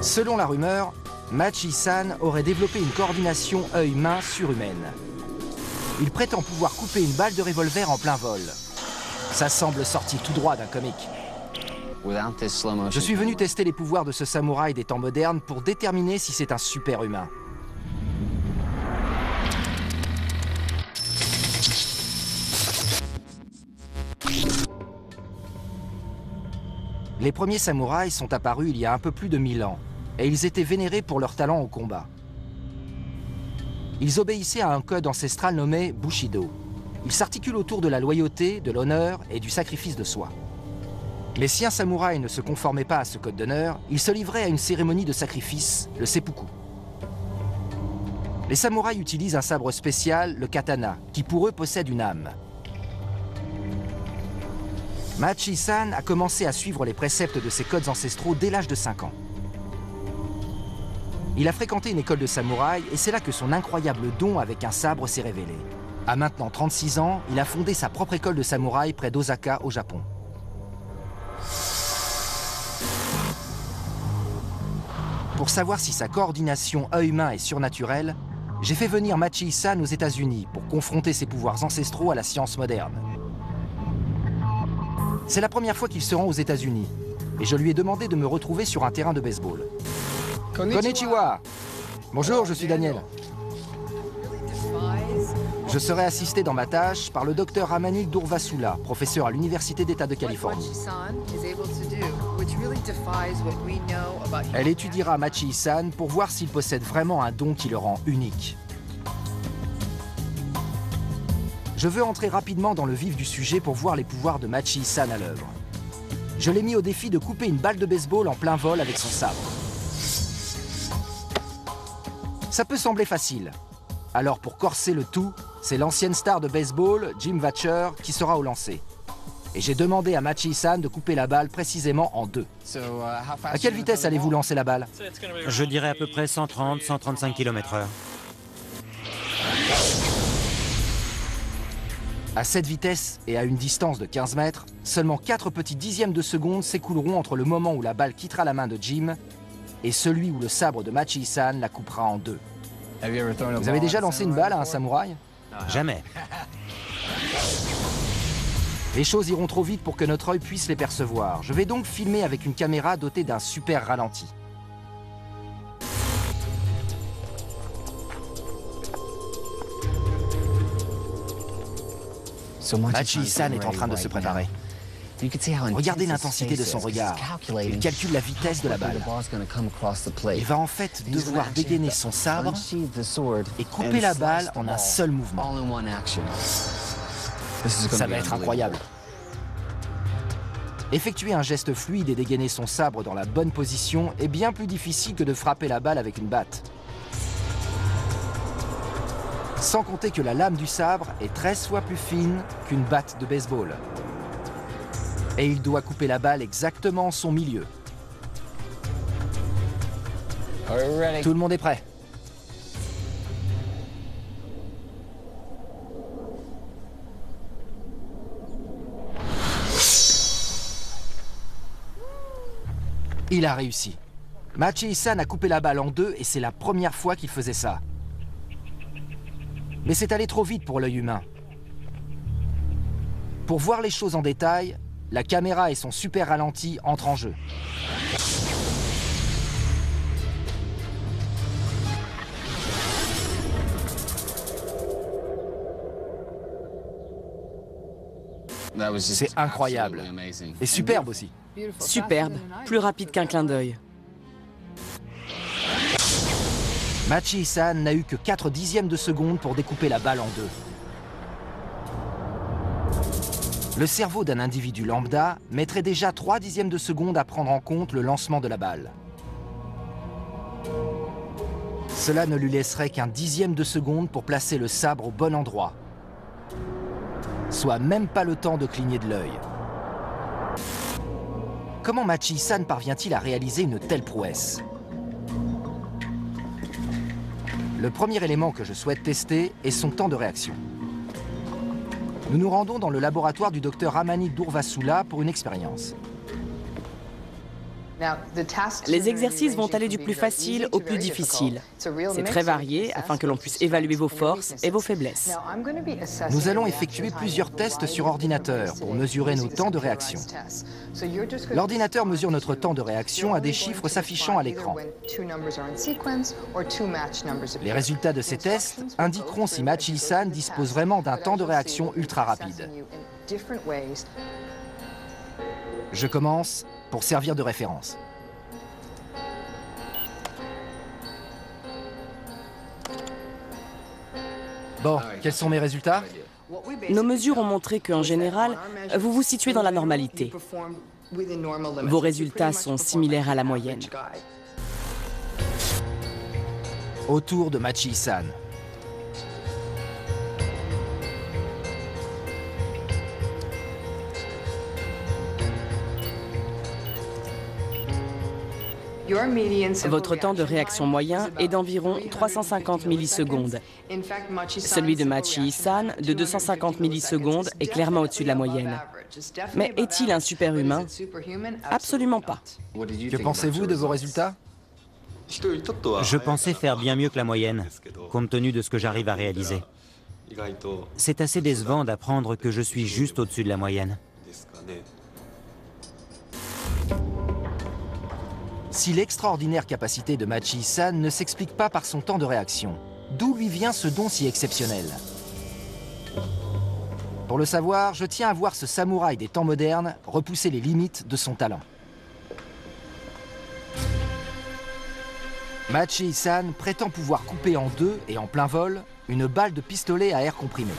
Selon la rumeur, Machi-san aurait développé une coordination œil-main surhumaine. Il prétend pouvoir couper une balle de revolver en plein vol. Ça semble sorti tout droit d'un comique. Je suis venu tester les pouvoirs de ce samouraï des temps modernes pour déterminer si c'est un super-humain. Les premiers samouraïs sont apparus il y a un peu plus de 1000 ans, et ils étaient vénérés pour leur talent au combat. Ils obéissaient à un code ancestral nommé Bushido. Il s'articule autour de la loyauté, de l'honneur et du sacrifice de soi. Mais si un samouraï ne se conformait pas à ce code d'honneur, il se livrait à une cérémonie de sacrifice, le seppuku. Les samouraïs utilisent un sabre spécial, le katana, qui pour eux possède une âme. Machi-san a commencé à suivre les préceptes de ses codes ancestraux dès l'âge de 5 ans. Il a fréquenté une école de samouraï et c'est là que son incroyable don avec un sabre s'est révélé. À maintenant 36 ans, il a fondé sa propre école de samouraï près d'Osaka, au Japon. Pour savoir si sa coordination œil-main est surnaturelle, j'ai fait venir Machi-san aux États-Unis pour confronter ses pouvoirs ancestraux à la science moderne. C'est la première fois qu'il se rend aux États-Unis et je lui ai demandé de me retrouver sur un terrain de baseball. Konnichiwa. Bonjour, je suis Daniel. Je serai assisté dans ma tâche par le docteur Ramani Durvasula, professeur à l'Université d'État de Californie. Elle étudiera Machi-san pour voir s'il possède vraiment un don qui le rend unique. Je veux entrer rapidement dans le vif du sujet pour voir les pouvoirs de Machi-san à l'œuvre. Je l'ai mis au défi de couper une balle de baseball en plein vol avec son sabre. Ça peut sembler facile. Alors pour corser le tout, c'est l'ancienne star de baseball, Jim Thatcher, qui sera au lancer. Et j'ai demandé à Machi-san de couper la balle précisément en deux. À quelle vitesse allez-vous lancer la balle? Je dirais à peu près 130-135 km/h. À cette vitesse et à une distance de 15 mètres, seulement 4 petits dixièmes de seconde s'écouleront entre le moment où la balle quittera la main de Jim et celui où le sabre de Machi-san la coupera en deux. Vous avez déjà lancé une balle à un samouraï? Jamais. Les choses iront trop vite pour que notre œil puisse les percevoir. Je vais donc filmer avec une caméra dotée d'un super ralenti. Machi-san est en train de se préparer. Regardez l'intensité de son regard. Il calcule la vitesse de la balle. Il va en fait devoir dégainer son sabre et couper la balle en un seul mouvement. Ça va être incroyable. Effectuer un geste fluide et dégainer son sabre dans la bonne position est bien plus difficile que de frapper la balle avec une batte. Sans compter que la lame du sabre est 13 fois plus fine qu'une batte de baseball. Et il doit couper la balle exactement en son milieu. Tout le monde est prêt? Il a réussi. Machi-san a coupé la balle en deux et c'est la première fois qu'il faisait ça. Mais c'est allé trop vite pour l'œil humain. Pour voir les choses en détail, la caméra et son super ralenti entrent en jeu. C'est incroyable. Et superbe aussi. Superbe, plus rapide qu'un clin d'œil. Machi-san n'a eu que 4 dixièmes de seconde pour découper la balle en deux. Le cerveau d'un individu lambda mettrait déjà 3 dixièmes de seconde à prendre en compte le lancement de la balle. Cela ne lui laisserait qu'un dixième de seconde pour placer le sabre au bon endroit. Soit même pas le temps de cligner de l'œil. Comment Machi-san parvient-il à réaliser une telle prouesse? Le premier élément que je souhaite tester est son temps de réaction. Nous nous rendons dans le laboratoire du docteur Ramani Durvasula pour une expérience. Les exercices vont aller du plus facile au plus difficile. C'est très varié afin que l'on puisse évaluer vos forces et vos faiblesses. Nous allons effectuer plusieurs tests sur ordinateur pour mesurer nos temps de réaction. L'ordinateur mesure notre temps de réaction à des chiffres s'affichant à l'écran. Les résultats de ces tests indiqueront si Machi-san dispose vraiment d'un temps de réaction ultra rapide. Je commence pour servir de référence. Bon, quels sont mes résultats? Nos mesures ont montré qu'en général, vous vous situez dans la normalité. Vos résultats sont similaires à la moyenne. Au tour de Machi-san. Votre temps de réaction moyen est d'environ 350 millisecondes. Celui de Machi-san, de 250 millisecondes, est clairement au-dessus de la moyenne. Mais est-il un super-humain? Absolument pas. Que pensez-vous de vos résultats? Je pensais faire bien mieux que la moyenne, compte tenu de ce que j'arrive à réaliser. C'est assez décevant d'apprendre que je suis juste au-dessus de la moyenne. Si l'extraordinaire capacité de Machi-san ne s'explique pas par son temps de réaction, d'où lui vient ce don si exceptionnel? Pour le savoir, je tiens à voir ce samouraï des temps modernes repousser les limites de son talent. Machi-san prétend pouvoir couper en deux et en plein vol une balle de pistolet à air comprimé.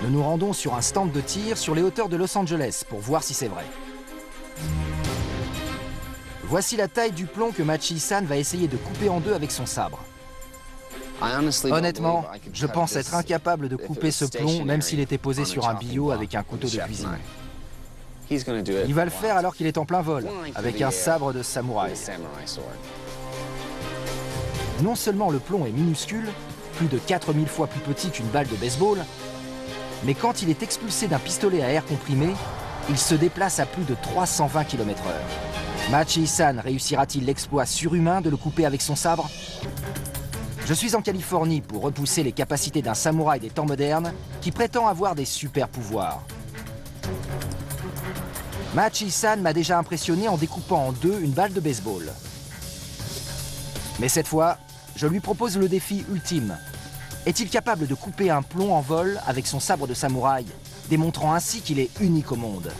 Nous nous rendons sur un stand de tir sur les hauteurs de Los Angeles pour voir si c'est vrai. Voici la taille du plomb que Machi-san va essayer de couper en deux avec son sabre. Honnêtement, je pense être incapable de couper ce plomb même s'il était posé sur un billot avec un couteau de cuisine. Il va le faire alors qu'il est en plein vol, avec un sabre de samouraï. Non seulement le plomb est minuscule, plus de 4000 fois plus petit qu'une balle de baseball, mais quand il est expulsé d'un pistolet à air comprimé, il se déplace à plus de 320 km/h. Machi-san réussira-t-il l'exploit surhumain de le couper avec son sabre? Je suis en Californie pour repousser les capacités d'un samouraï des temps modernes qui prétend avoir des super pouvoirs. Machi-san m'a déjà impressionné en découpant en deux une balle de baseball. Mais cette fois, je lui propose le défi ultime. Est-il capable de couper un plomb en vol avec son sabre de samouraï, démontrant ainsi qu'il est unique au monde?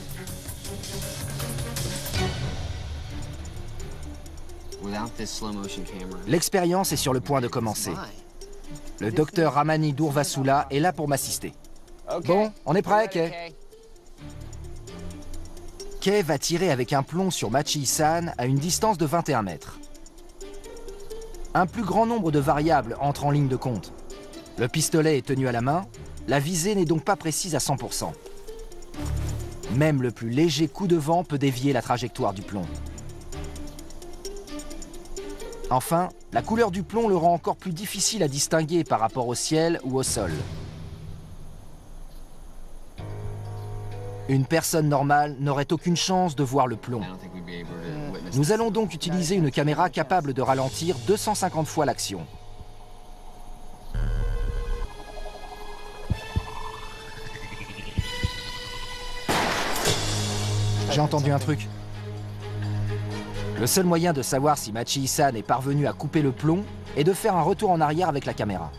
L'expérience est sur le point de commencer. Le docteur Ramani Durvasula est là pour m'assister. Bon, on est prêt, Kei? Kei va tirer avec un plomb sur Machi-san à une distance de 21 mètres. Un plus grand nombre de variables entrent en ligne de compte. Le pistolet est tenu à la main, la visée n'est donc pas précise à 100%. Même le plus léger coup de vent peut dévier la trajectoire du plomb. Enfin, la couleur du plomb le rend encore plus difficile à distinguer par rapport au ciel ou au sol. Une personne normale n'aurait aucune chance de voir le plomb. Nous allons donc utiliser une caméra capable de ralentir 250 fois l'action. J'ai entendu un truc. Le seul moyen de savoir si Machi-san est parvenu à couper le plomb est de faire un retour en arrière avec la caméra.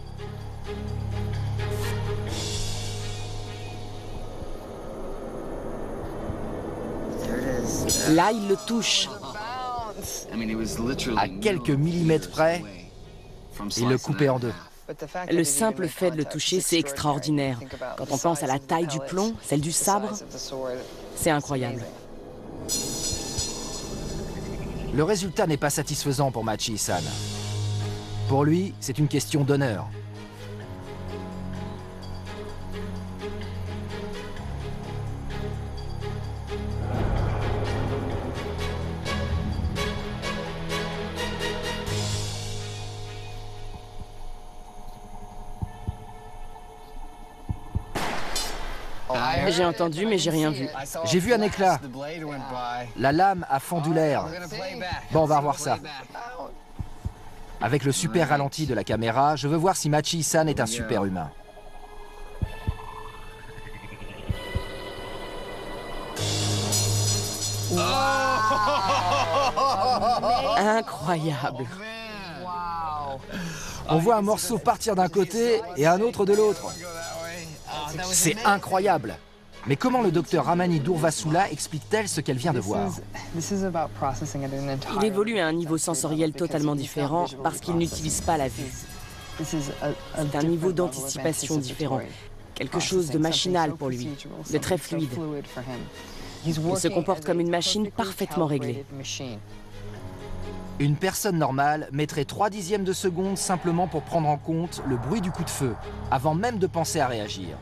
Là, il le touche. À quelques millimètres près, il le coupait en deux. Le simple fait de le toucher, c'est extraordinaire. Quand on pense à la taille du plomb, celle du sabre, c'est incroyable. Le résultat n'est pas satisfaisant pour Machi-san. Pour lui, c'est une question d'honneur. J'ai entendu, mais j'ai rien vu. J'ai vu un éclat. La lame a fendu l'air. Bon, on va revoir ça. Avec le super ralenti de la caméra, je veux voir si Machi-san est un super humain. Incroyable. On voit un morceau partir d'un côté et un autre de l'autre. C'est incroyable. Mais comment le docteur Ramani Durvasula explique-t-elle ce qu'elle vient de voir? Il évolue à un niveau sensoriel totalement différent parce qu'il n'utilise pas la vue. C'est un niveau d'anticipation différent, quelque chose de machinal pour lui, de très fluide. Il se comporte comme une machine parfaitement réglée. Une personne normale mettrait 3/10 de seconde simplement pour prendre en compte le bruit du coup de feu, avant même de penser à réagir.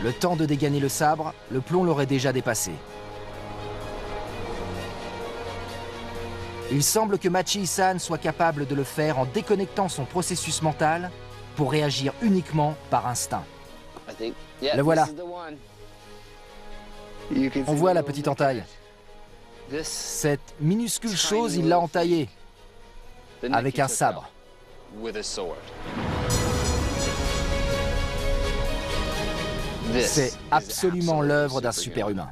Le temps de dégainer le sabre, le plomb l'aurait déjà dépassé. Il semble que Machi-san soit capable de le faire en déconnectant son processus mental pour réagir uniquement par instinct. Le voilà. On voit la petite entaille. Cette minuscule chose, il l'a entaillée avec un sabre. C'est absolument l'œuvre d'un super-humain.